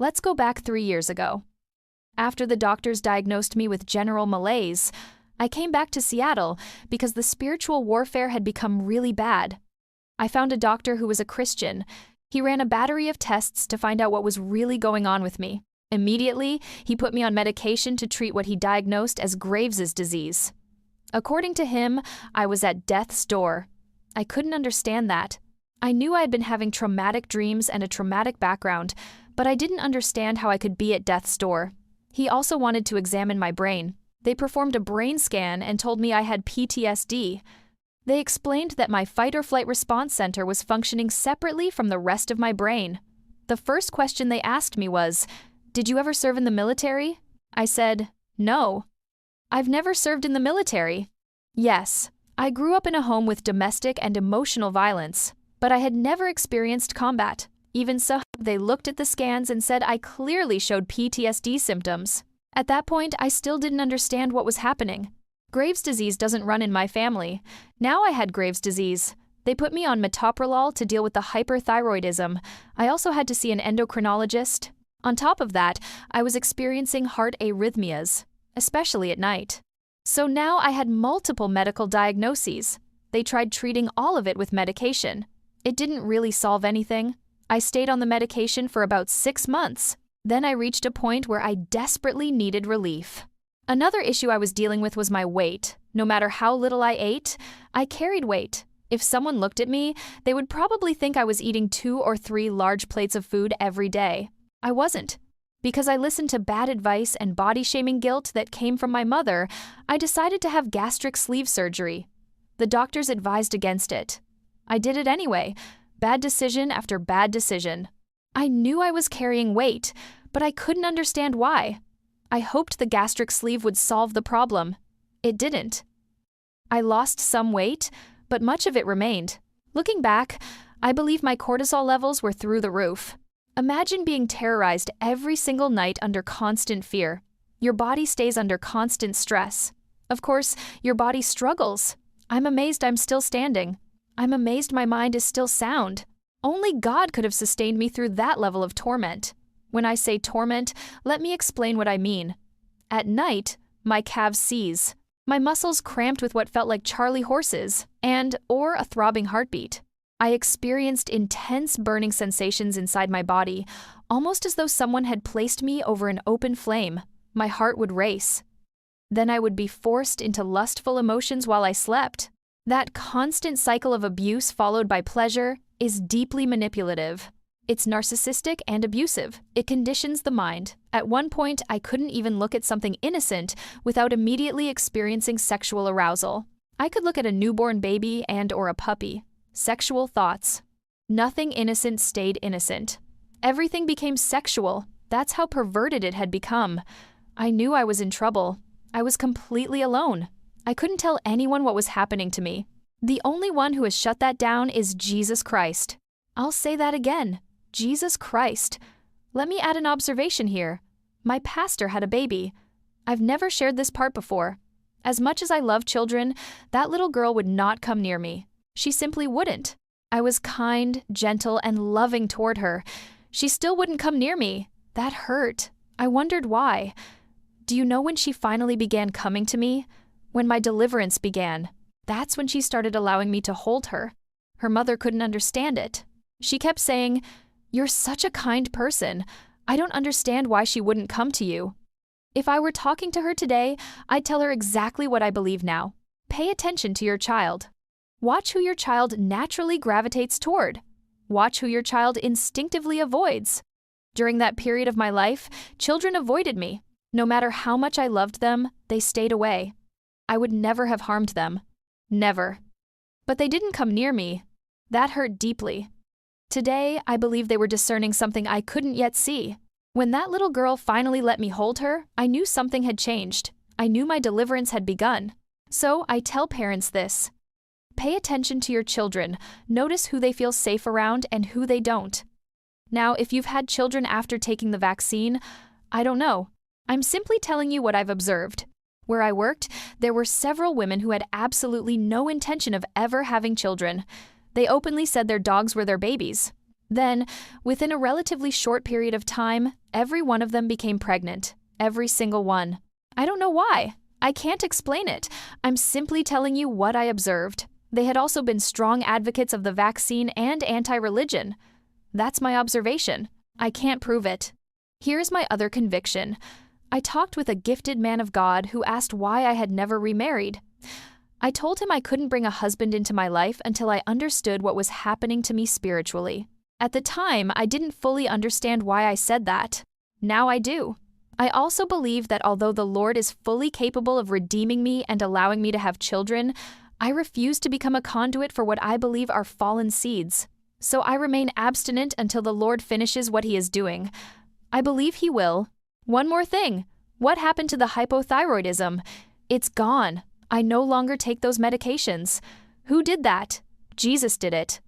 Let's go back 3 years ago. After the doctors diagnosed me with general malaise, I came back to Seattle because the spiritual warfare had become really bad. I found a doctor who was a Christian. He ran a battery of tests to find out what was really going on with me. Immediately, he put me on medication to treat what he diagnosed as Graves' disease. According to him, I was at death's door. I couldn't understand that. I knew I had been having traumatic dreams and a traumatic background, but I didn't understand how I could be at death's door. He also wanted to examine my brain. They performed a brain scan and told me I had PTSD. They explained that my fight-or-flight response center was functioning separately from the rest of my brain. The first question they asked me was, "Did you ever serve in the military?" I said, "No." "I've never served in the military." Yes, I grew up in a home with domestic and emotional violence, but I had never experienced combat. Even so, they looked at the scans and said I clearly showed PTSD symptoms. At that point, I still didn't understand what was happening. Graves' disease doesn't run in my family. Now I had Graves' disease. They put me on metoprolol to deal with the hyperthyroidism. I also had to see an endocrinologist. On top of that, I was experiencing heart arrhythmias, especially at night. So now I had multiple medical diagnoses. They tried treating all of it with medication. It didn't really solve anything. I stayed on the medication for about 6 months. Then I reached a point where I desperately needed relief. Another issue I was dealing with was my weight. No matter how little I ate, I carried weight. If someone looked at me, they would probably think I was eating 2 or 3 large plates of food every day. I wasn't. Because I listened to bad advice and body-shaming guilt that came from my mother, I decided to have gastric sleeve surgery. The doctors advised against it. I did it anyway. Bad decision after bad decision. I knew I was carrying weight, but I couldn't understand why. I hoped the gastric sleeve would solve the problem. It didn't. I lost some weight, but much of it remained. Looking back, I believe my cortisol levels were through the roof. Imagine being terrorized every single night under constant fear. Your body stays under constant stress. Of course, your body struggles. I'm amazed I'm still standing. I'm amazed my mind is still sound. Only God could have sustained me through that level of torment. When I say torment, let me explain what I mean. At night, my calves seize. My muscles cramped with what felt like Charlie horses or a throbbing heartbeat. I experienced intense burning sensations inside my body, almost as though someone had placed me over an open flame. My heart would race. Then I would be forced into lustful emotions while I slept. That constant cycle of abuse followed by pleasure is deeply manipulative. It's narcissistic and abusive. It conditions the mind. At one point, I couldn't even look at something innocent without immediately experiencing sexual arousal. I could look at a newborn baby or a puppy. Sexual thoughts. Nothing innocent stayed innocent. Everything became sexual. That's how perverted it had become. I knew I was in trouble. I was completely alone. I couldn't tell anyone what was happening to me. The only one who has shut that down is Jesus Christ. I'll say that again. Jesus Christ. Let me add an observation here. My pastor had a baby. I've never shared this part before. As much as I love children, that little girl would not come near me. She simply wouldn't. I was kind, gentle, and loving toward her. She still wouldn't come near me. That hurt. I wondered why. Do you know when she finally began coming to me? When my deliverance began. That's when she started allowing me to hold her. Her mother couldn't understand it. She kept saying, "You're such a kind person. I don't understand why she wouldn't come to you." If I were talking to her today, I'd tell her exactly what I believe now. Pay attention to your child. Watch who your child naturally gravitates toward. Watch who your child instinctively avoids. During that period of my life, children avoided me. No matter how much I loved them, they stayed away. I would never have harmed them. Never. But they didn't come near me. That hurt deeply. Today, I believe they were discerning something I couldn't yet see. When that little girl finally let me hold her, I knew something had changed. I knew my deliverance had begun. So I tell parents this. Pay attention to your children. Notice who they feel safe around and who they don't. Now, if you've had children after taking the vaccine, I don't know. I'm simply telling you what I've observed. Where I worked, there were several women who had absolutely no intention of ever having children. They openly said their dogs were their babies. Then, within a relatively short period of time, every one of them became pregnant. Every single one. I don't know why. I can't explain it. I'm simply telling you what I observed. They had also been strong advocates of the vaccine and anti-religion. That's my observation. I can't prove it. Here's my other conviction. I talked with a gifted man of God who asked why I had never remarried. I told him I couldn't bring a husband into my life until I understood what was happening to me spiritually. At the time, I didn't fully understand why I said that. Now I do. I also believe that although the Lord is fully capable of redeeming me and allowing me to have children, I refuse to become a conduit for what I believe are fallen seeds. So I remain abstinent until the Lord finishes what He is doing. I believe He will. One more thing. What happened to the hypothyroidism? It's gone. I no longer take those medications. Who did that? Jesus did it.